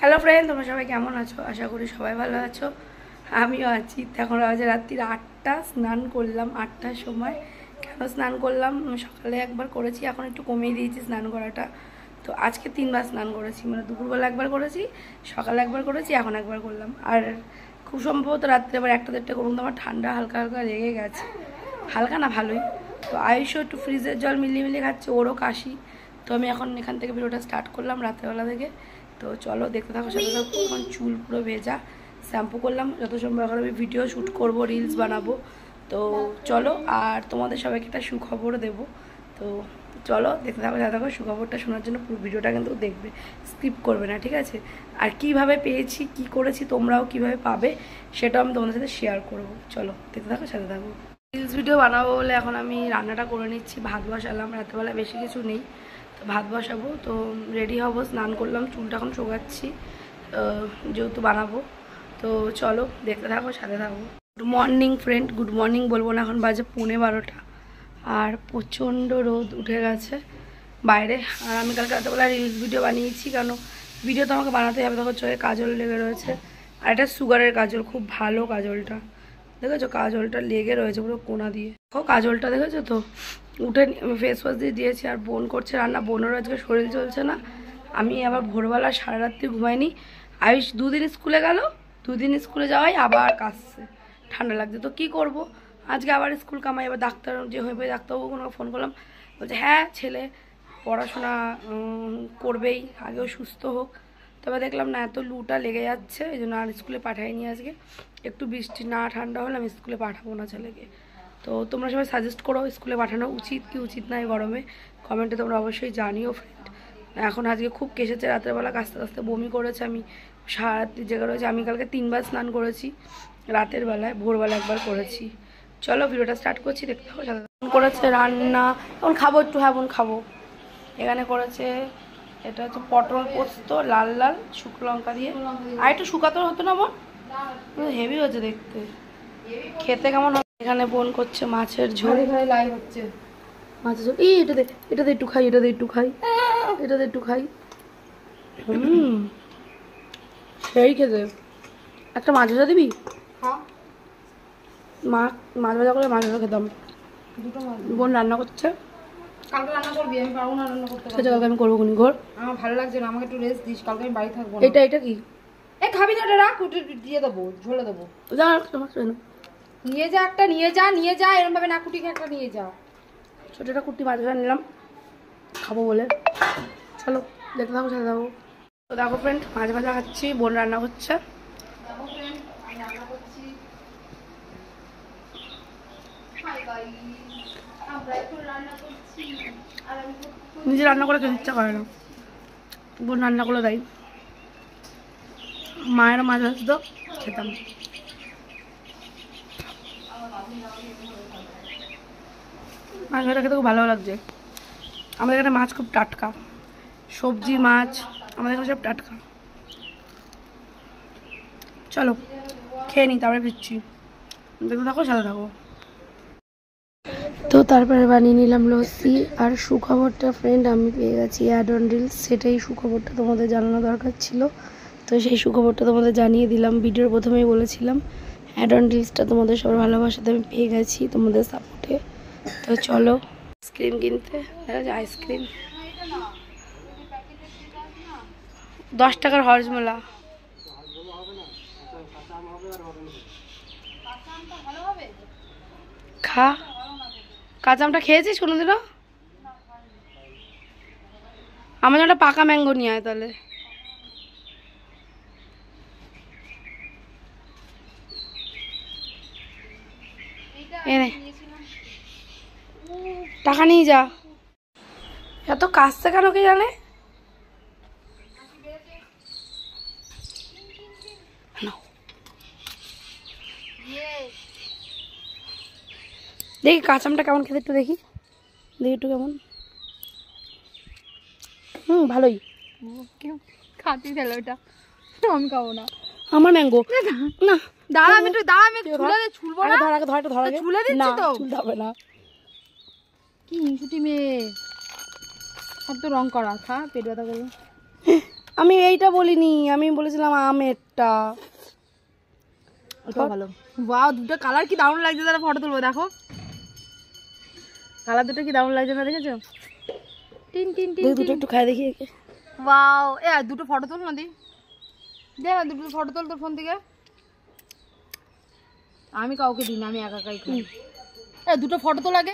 Hello friend, তোমরা সবাই কেমন আছো? আশা করি সবাই ভালো আছো। আমিও আছি। এখন বাজে রাত্রির 8টা। স্নান করলাম 8টার সময়। কেন স্নান করলাম? সকালে একবার করেছি, এখন একটু কমিয়ে দিয়েছি স্নান করাটা। তো আজকে 3বার স্নান করেছি, মানে দুপুরবেলা একবার করেছি, সকালে একবার করেছি, এখন একবার করলাম। আর খুব সম্ভবত রাত্রে আবার 1টা-1:30 করুন। তো আমার ঠান্ডা হালকা হালকা লেগে গেছে, হালকা না ভালোই। তো আয়ুষও একটু ফ্রিজের জল মিলিয়ে খাচ্ছে, ওরও কাশি। তো আমি এখন এখান থেকে ভিডিওটা স্টার্ট করলাম রাত্রেবেলা থেকে। তো চলো দেখতে থাকো, সাথে থাকো। এখন চুল পুরো ভেজা, শ্যাম্পু করলাম। যত সম্ভব এখন আমি ভিডিও শ্যুট করবো, রিলস বানাবো। তো চলো, আর তোমাদের সবাইকে একটা সুখবর দেবো। তো চলো দেখতে থাকো, সাথে থাকো। সুখবরটা শোনার জন্য পুরো ভিডিওটা কিন্তু দেখবে, স্কিপ করবে না, ঠিক আছে? আর কিভাবে পেয়েছি, কি করেছি, তোমরাও কিভাবে পাবে, সেটাও আমি তোমাদের সাথে শেয়ার করবো। চলো দেখতে থাকো, সাথে থাকো। রিলস ভিডিও বানাবো বলে এখন আমি রান্নাটা করে নিচ্ছি। ভাত বসালাম, রাত্রেবেলা বেশি কিছু নেই, তো ভাত বসাবো। তো রেডি হবো, স্নান করলাম, চুলটা এখন শোকাচ্ছি যেহেতু বানাবো। তো চলো দেখতে থাকো, সাথে থাকো। Good morning friend, good morning বলবো না, এখন বাজে 11:15 আর প্রচণ্ড রোদ উঠে গেছে বাইরে। আর আমি কালকে রাত্রেবেলা রিলস ভিডিও বানিয়েছি, কেন ভিডিও তো আমাকে বানাতেই হবে। দেখো চোখে কাজল লেগে রয়েছে, আর এটা সুগারের কাজল, খুব ভালো কাজলটা, দেখেছো? কাজলটা লেগে রয়েছে পুরো কোনা দিয়ে। দেখো কাজলটা দেখেছো তো? উঠে ফেস ওয়াশ দিয়ে দিয়েছি। আর বোন করছে রান্না, বোনেরও আজকে শরীর চলছে না। আমি আবার ভোরবেলা সারা রাত্রি ঘুমাইনি। আয়ুষ 2 দিন স্কুলে গেল, 2 দিন স্কুলে যাওয়াই আবার কাশছে, ঠান্ডা লাগছে। তো কী করব, আজকে আবার স্কুল কামাই। এবার ডাক্তার যে হয়ে ডাক্তারবাবু কোনো ফোন করলাম, বলছে হ্যাঁ ছেলে পড়াশোনা করবেই, আগেও সুস্থ হোক। তবে দেখলাম না, এত লুটা লেগে যাচ্ছে, এই জন্য আর স্কুলে পাঠাইনি আজকে। একটু বৃষ্টি না ঠান্ডা হলে আমি স্কুলে পাঠাবো না ছেলেকে। তো তোমরা সবাই সাজেস্ট করো, স্কুলে পাঠানো উচিত কি উচিত না এই গরমে, কমেন্টে তোমরা অবশ্যই জানিও ফ্রেন্ড। এখন আজকে খুব কেসেছে, রাত্রেবেলা কাস্তে কাস্তে বমি করেছে। আমি সারা রাত্রি জেগে রয়েছে। আমি কালকে 3বার স্নান করেছি, রাতের বেলায়, ভোরবেলা একবার করেছি। চলো ভিডিওটা স্টার্ট করছি, দেখতে হবে। করেছে রান্না, এখন খাবো একটু, হ্যাঁ বোন খাবো। এখানে করেছে, এটা হচ্ছে পটল পোস্ত, লাল লাল শুকনো লঙ্কা দিয়ে। আর একটু শুকাতে হতো না বোন? হেভি হচ্ছে দেখতে, খেতে কেমন হবে? এখানে বোন করছে মাছের ঝোল, লাইভ হচ্ছে মাছের ঝোল। এই এটাতে একটু খাই, এটাতে একটু খাই, এটাতে একটু খাই। সেই খেতে একটা মাছ ভাজা দিবি? মাছ ভাজা করে মাছ ভাজা খেতাম। বোন রান্না করছে, কালকে রান্না করবি, আমি পারবো না রান্না করতে। কালকে আমি করবো, ঘর আমার ভালো লাগছে না, আমাকে একটু রেস্ট দিস, কালকে আমি বাড়ি থাকবো না। এটা কি? এই খাবি না, এটা রাখ, উঠে দিয়ে দেবো, ঝোলে দেবো। নিয়ে যা একটা, নিয়ে যা এরকম ভাবে না কুটি, একটা নিয়ে যা। ছোটটা কুটি মাছ ভাজা নিলাম, খাবো বলে। চলো দেখতে থাকো, সাথে থাকো। তো দেখো ফ্রেন্ড, মাছ ভাজা খাচ্ছি, বোন রান্না করছে। নিজে রান্না করে খেতে ইচ্ছা করে না, বোন রান্না করে দেয়। মায়ের মাছ ভাজতো, খেতাম। মাছ ভাজা খেতে খুব ভালো লাগছে। আমাদের এখানে মাছ খুব টাটকা, সবজি মাছ আমাদের এখানে সব টাটকা। চলো খেয়ে নিই, তারপরে ফিরছি, দেখতে থাকো, সাথে থাকো। তো তারপরে বানিয়ে নিলাম লস্যি। আর সুখবরটা ফ্রেন্ড, আমি পেয়ে গেছি অ্যাড অন রিলস, সেটাই সুখবরটা তোমাদের জানানো দরকার ছিল। তো সেই সুখবরটা তোমাদের জানিয়ে দিলাম, ভিডিওর প্রথমেই বলেছিলাম। অ্যাড অন রিলসটা তোমাদের সবার ভালোবাসাতে আমি পেয়ে গেছি, তোমাদের সাপোর্টে। তো চলো আইসক্রিম কিনতে, দেখা যায় আইসক্রিম 10 টাকার হজমোলা। খা, কাঁচা আমটা খেয়েছিস কোনোদিনও? আমার জন্য একটা পাকা ম্যাঙ্গো নিয়ে আয় তাহলে। এনে টাকা নিয়ে যা। এত কাজটা কেন কে জানে? দেখি কাঁচামটা কেমন খেতে, একটু দেখি, একটু কেমন। ভালোই খাতি দিল ওটা, আমি খাবো না। আমার ম্যাঙ্গো না, দাঁড়া আমি একটু, দাঁড়া আমি ছুলে দে, ছুলবো না। ধর ছুলে দিচ্ছি তো, ছুলতে হবে না। কি ছুটি মেয়ে, সব তো রং করা, খা, পেট ব্যথা করবে। আমি এইটা বলিনি, আমি বলেছিলাম আমেরটা। ওটা ভালো। ওয়াও, দুটো কালার কি দারুণ লাগছে, তারা ফটো তুলবো দেখো। কালার দুটো কি দারুণ লাগছে না, দেখেছো? Tin tin tin. দুটো একটু খাই দেখি। ওয়াও, এ দুটো ফটো তুল না দি। দে না দুটো ফটো তুল তোর ফোন থেকে। আমি কাউকে দিই না, আমি একা একাই খাই। এ দুটো ফটো তো লাগে।